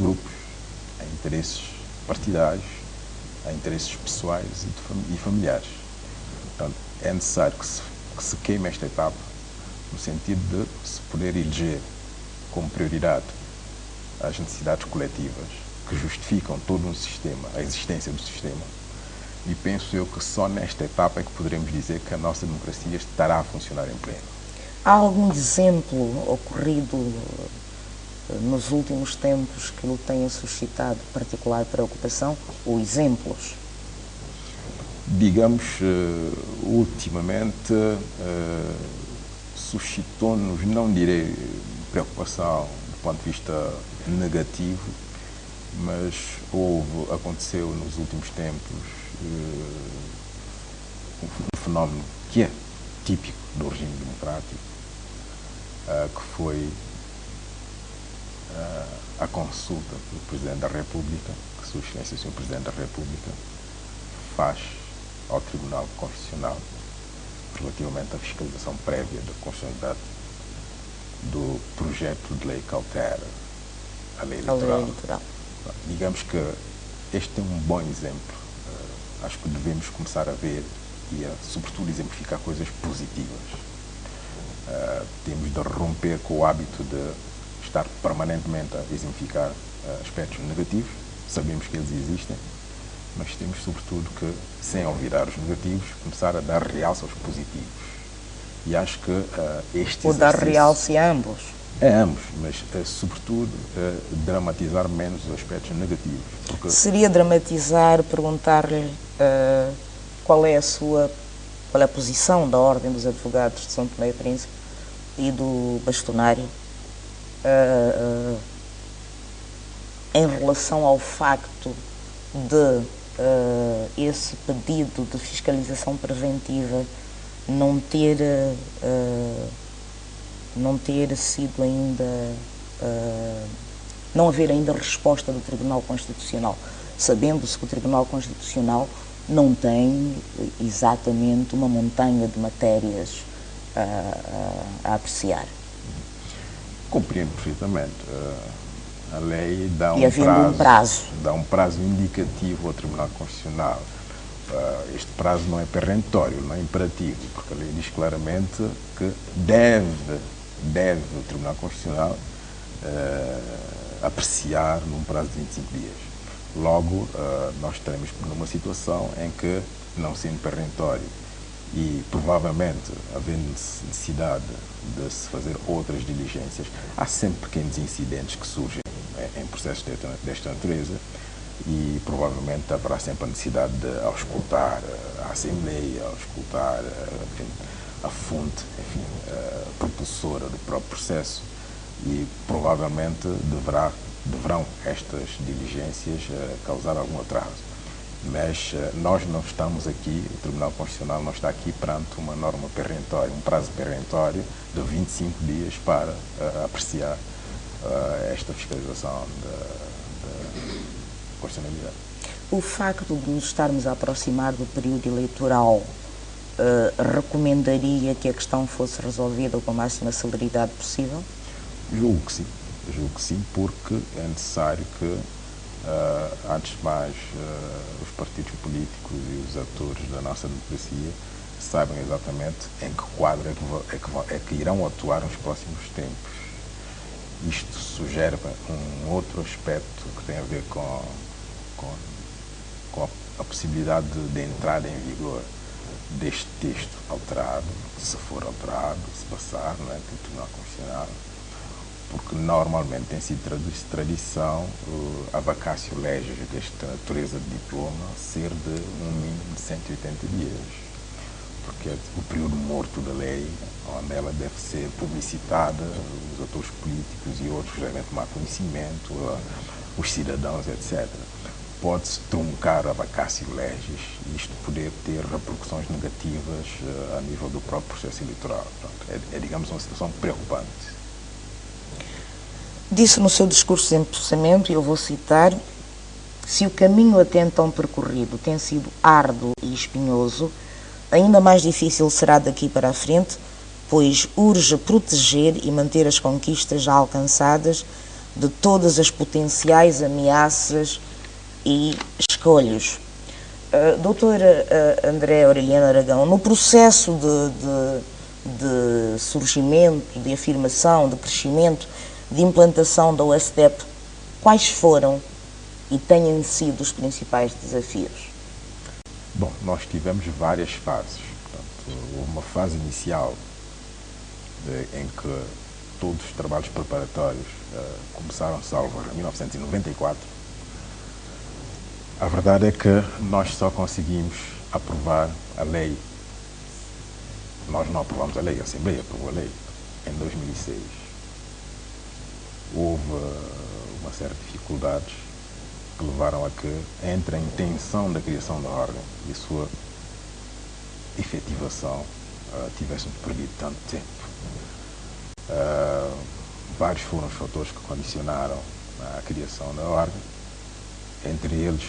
grupos, a interesses partidários, a interesses pessoais e familiares. Portanto, é necessário que se queime esta etapa, no sentido de se poder eleger como prioridade as necessidades coletivas que justificam todo um sistema, a existência do sistema, e penso eu que só nesta etapa é que poderemos dizer que a nossa democracia estará a funcionar em pleno. Há algum exemplo ocorrido nos últimos tempos que lhe tenha suscitado particular preocupação, ou exemplos? Digamos, ultimamente suscitou-nos, não direi preocupação do ponto de vista negativo, mas aconteceu nos últimos tempos um fenómeno que é típico do regime democrático, que foi a consulta do Presidente da República, que Sua Excelência, o Sr. Presidente da República, faz ao Tribunal Constitucional relativamente à fiscalização prévia da constitucionalidade do projeto de lei que altera a lei eleitoral. Digamos que este é um bom exemplo. Acho que devemos começar a ver e sobretudo, exemplificar coisas positivas. Temos de romper com o hábito de estar permanentemente a exemplificar aspectos negativos. Sabemos que eles existem, mas temos, sobretudo, que, sem olvidar os negativos, começar a dar realce aos positivos. E acho que este exercício... Ou dar realce a ambos. É ambos, mas, sobretudo, dramatizar menos os aspectos negativos. Porque... Seria dramatizar, perguntar-lhe qual é a posição da Ordem dos Advogados de São Tomé e Príncipe e do Bastonário em relação ao facto de esse pedido de fiscalização preventiva não ter sido ainda, não haver ainda resposta do Tribunal Constitucional, sabendo-se que o Tribunal Constitucional não tem exatamente uma montanha de matérias a apreciar. Compreendo perfeitamente. A lei dá um prazo indicativo ao Tribunal Constitucional. Este prazo não é peremptório, não é imperativo, porque a lei diz claramente que deve o Tribunal Constitucional apreciar num prazo de 25 dias. Logo, nós estaremos numa situação em que, não sendo peremptório e provavelmente havendo necessidade de se fazer outras diligências, há sempre pequenos incidentes que surgem em processos desta natureza e provavelmente haverá sempre a necessidade de auscultar a Assembleia, auscultar a fonte, propulsora do próprio processo, e provavelmente deverão estas diligências causar algum atraso. Mas nós não estamos aqui, o Tribunal Constitucional não está aqui perante uma norma peremptória, um prazo peremptório de 25 dias para apreciar esta fiscalização da constitucionalidade. O facto de nos estarmos a aproximar do período eleitoral recomendaria que a questão fosse resolvida com a máxima celeridade possível? Julgo que sim, porque é necessário que, antes de mais, os partidos políticos e os atores da nossa democracia saibam exatamente em que quadro é que irão atuar nos próximos tempos. Isto sugere um outro aspecto que tem a ver com a possibilidade de entrada em vigor deste texto alterado, se for alterado, se passar, não é, pelo Tribunal Constitucional, porque normalmente tem sido tradição a vacatio legis desta natureza de diploma ser de um mínimo de 180 dias, porque é o período morto da lei, onde ela deve ser publicitada, os atores políticos e outros devem tomar conhecimento, os cidadãos, etc. Pode-se truncar a vacatio legis e isto poder ter repercussões negativas a nível do próprio processo eleitoral. Portanto, digamos, uma situação preocupante. Disse no seu discurso de empossamento, e eu vou citar: se o caminho até então percorrido tem sido árduo e espinhoso, ainda mais difícil será daqui para a frente, pois urge proteger e manter as conquistas já alcançadas, de todas as potenciais ameaças e escolhos. Doutora André Aureliano Aragão, no processo de surgimento, de afirmação, de crescimento, de implantação da USDEP, quais foram e têm sido os principais desafios? Bom, nós tivemos várias fases. Portanto, houve uma fase inicial em que todos os trabalhos preparatórios começaram, salvo em 1994. A verdade é que nós só conseguimos aprovar a lei. Nós não aprovamos a lei, a Assembleia aprovou a lei em 2006. Houve uma série de dificuldades que levaram a que, entre a intenção da criação da ordem e a sua efetivação, tivéssemos perdido tanto tempo. Vários foram os fatores que condicionaram a criação da ordem. Entre eles,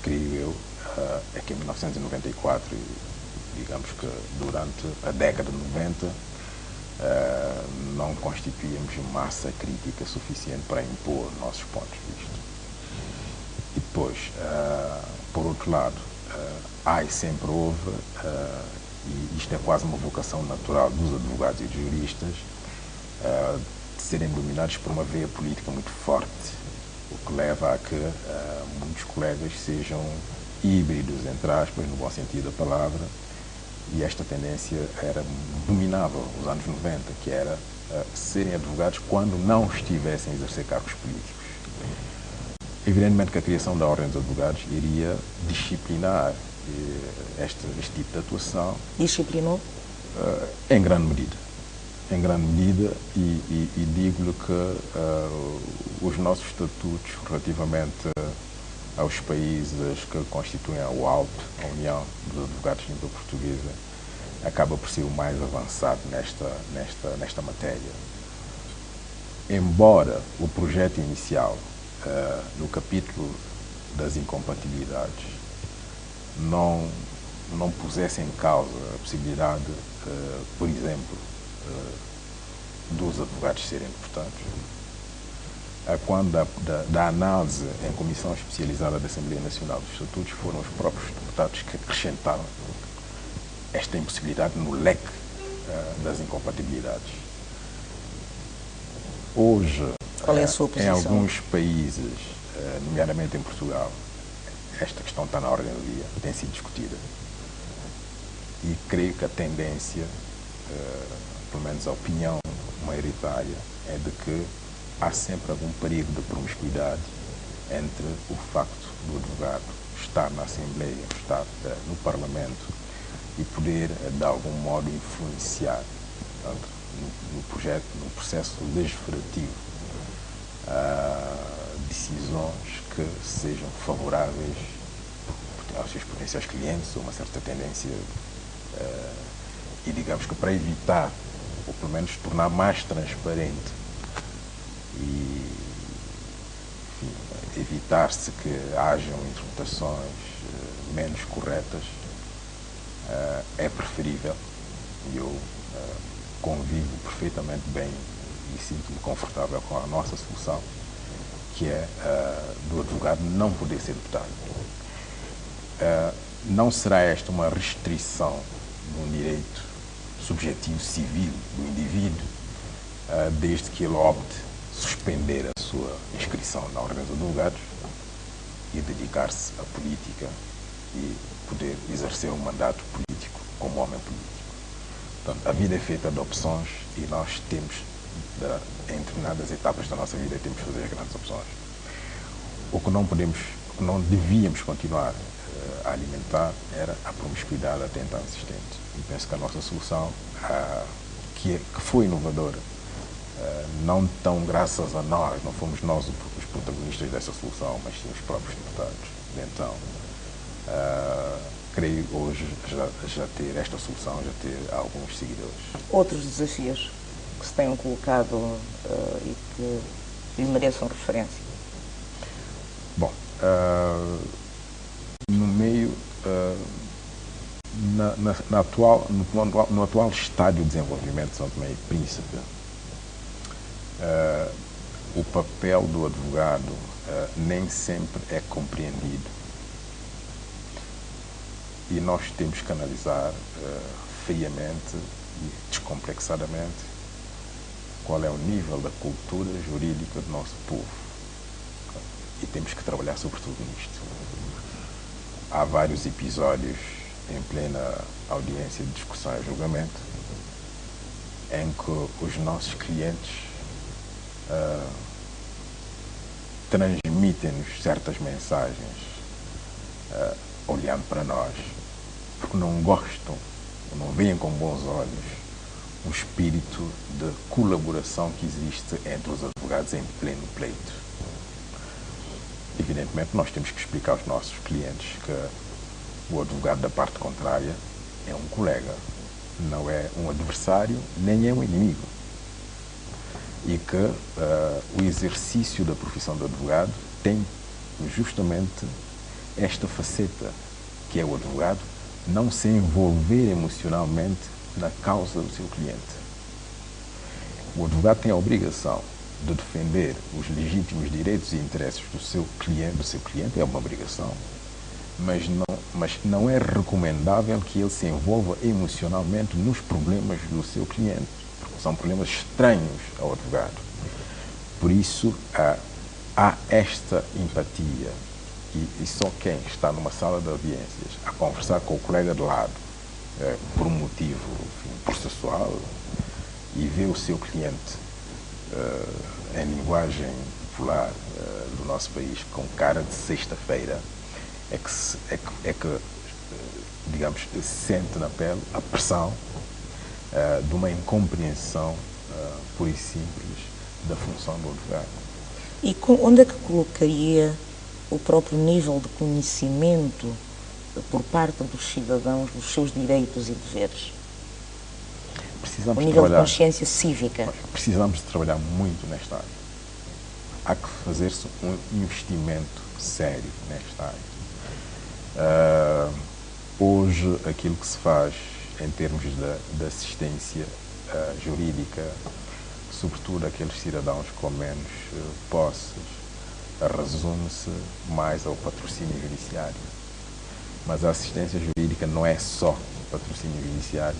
creio eu, é que em 1994, digamos que durante a década de 90, não constituíamos massa crítica suficiente para impor nossos pontos de vista. E depois, por outro lado, há e sempre houve, e isto é quase uma vocação natural dos advogados e dos juristas, de serem dominados por uma veia política muito forte, o que leva a que muitos colegas sejam híbridos, entre aspas, no bom sentido da palavra, e esta tendência dominava os anos 90, que era serem advogados quando não estivessem a exercer cargos políticos. Evidentemente que a criação da Ordem dos Advogados iria disciplinar este tipo de atuação. Disciplinou? Em grande medida. Em grande medida, e digo-lhe que os nossos estatutos relativamente aos países que constituem a UALP, a União dos Advogados de Língua Portuguesa, acaba por ser o mais avançado nesta matéria. Embora o projeto inicial, no capítulo das incompatibilidades, não pusesse em causa a possibilidade, por exemplo, dos advogados serem deputados, quando da análise em comissão especializada da Assembleia Nacional dos Estatutos, foram os próprios deputados que acrescentaram esta impossibilidade no leque das incompatibilidades. Hoje, qual é a sua posição? Em alguns países, nomeadamente em Portugal, esta questão está na ordem do dia, tem sido discutida. E creio que a tendência, pelo menos a opinião maioritária, é de que há sempre algum perigo de promiscuidade entre o facto do advogado estar na Assembleia, estar no Parlamento e poder, de algum modo, influenciar, portanto, no processo legislativo, decisões que sejam favoráveis aos seus potenciais clientes, ou uma certa tendência, e digamos que para evitar, ou pelo menos tornar mais transparente e, enfim, evitar-se que hajam interpretações menos corretas, é preferível, e eu convivo perfeitamente bem e sinto-me confortável com a nossa solução, que é do advogado não poder ser deputado. Não será esta uma restrição de um direito subjetivo civil do indivíduo, desde que ele opte suspender a sua inscrição na Ordem dos Advogados e dedicar-se à política e poder exercer um mandato político como homem político. Portanto, a vida é feita de opções e nós temos, em determinadas etapas da nossa vida, temos que fazer as grandes opções. O que não devíamos continuar a alimentar era a promiscuidade até então existente. E penso que a nossa solução, que foi inovadora, não tão graças a nós, não fomos nós os protagonistas dessa solução, mas sim os próprios deputados. Então, creio hoje já ter esta solução, já ter alguns seguidores. Outros desafios que se tenham colocado e que lhe mereçam referência? Bom, no meio, no atual estádio de desenvolvimento de São Tomé e Príncipe, o papel do advogado nem sempre é compreendido. E nós temos que analisar friamente e descomplexadamente qual é o nível da cultura jurídica do nosso povo. E temos que trabalhar sobretudo nisto. Há vários episódios em plena audiência de discussão e julgamento em que os nossos clientes transmitem-nos certas mensagens olhando para nós, porque não gostam, não veem com bons olhos o espírito de colaboração que existe entre os advogados em pleno pleito. Evidentemente, nós temos que explicar aos nossos clientes que o advogado da parte contrária é um colega, não é um adversário, nem é um inimigo. E que o exercício da profissão de advogado tem justamente esta faceta, que é o advogado não se envolver emocionalmente na causa do seu cliente. O advogado tem a obrigação de defender os legítimos direitos e interesses do seu cliente é uma obrigação, mas não é recomendável que ele se envolva emocionalmente nos problemas do seu cliente, porque são problemas estranhos ao advogado. Por isso, há esta empatia, e só quem está numa sala de audiências a conversar com o colega de lado, por um motivo processual, e vê o seu cliente em linguagem popular do nosso país com cara de sexta-feira, é que digamos, sente na pele a pressão de uma incompreensão pura e simples da função do advogado. E onde é que colocaria o próprio nível de conhecimento por parte dos cidadãos dos seus direitos e deveres? O nível de consciência cívica. Precisamos de trabalhar muito nesta área. Há que fazer-se um investimento sério nesta área. Hoje, aquilo que se faz em termos de assistência jurídica, sobretudo aqueles cidadãos com menos posses, resume-se mais ao patrocínio judiciário. Mas a assistência jurídica não é só patrocínio judiciário.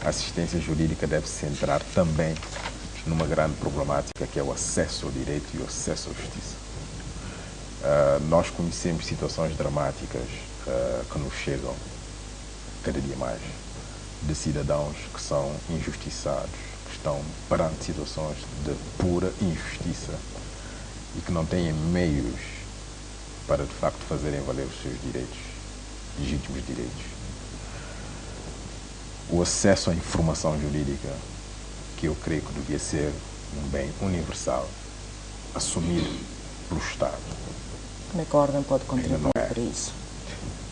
A assistência jurídica deve se centrar também numa grande problemática que é o acesso ao direito e o acesso à justiça. Nós conhecemos situações dramáticas que nos chegam cada dia mais, de cidadãos que são injustiçados, que estão perante situações de pura injustiça e que não têm meios para, de facto, fazerem valer os seus direitos, legítimos direitos. O acesso à informação jurídica, que eu creio que devia ser um bem universal, assumido pelo Estado. Como é que a Ordem pode contribuir para isso?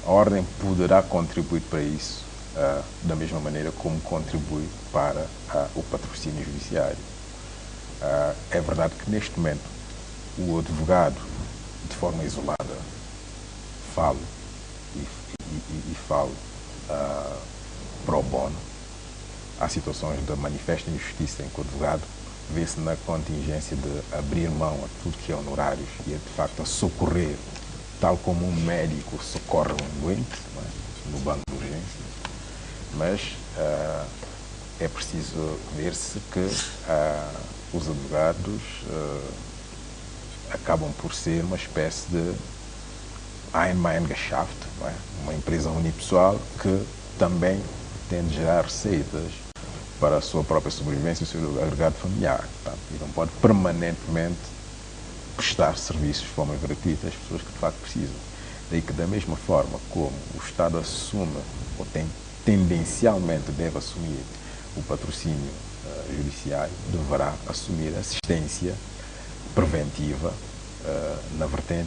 A Ordem poderá contribuir para isso da mesma maneira como contribui para o patrocínio judiciário. É verdade que neste momento o advogado, de forma isolada, fala e fala pro bono. Há situações de manifesta injustiça em que o advogado vê-se na contingência de abrir mão a tudo que é honorários e de facto a socorrer, tal como um médico socorre um doente, no banco de urgência. Mas é preciso ver-se que os advogados acabam por ser uma espécie de Eingemeinschaft, uma empresa unipessoal que também tem de gerar receitas para a sua própria sobrevivência e o seu agregado familiar. E não pode permanentemente prestar serviços de forma gratuita às pessoas que de facto precisam. Daí que, da mesma forma como o Estado assume, ou tendencialmente deve assumir o patrocínio judiciário, deverá assumir assistência preventiva na vertente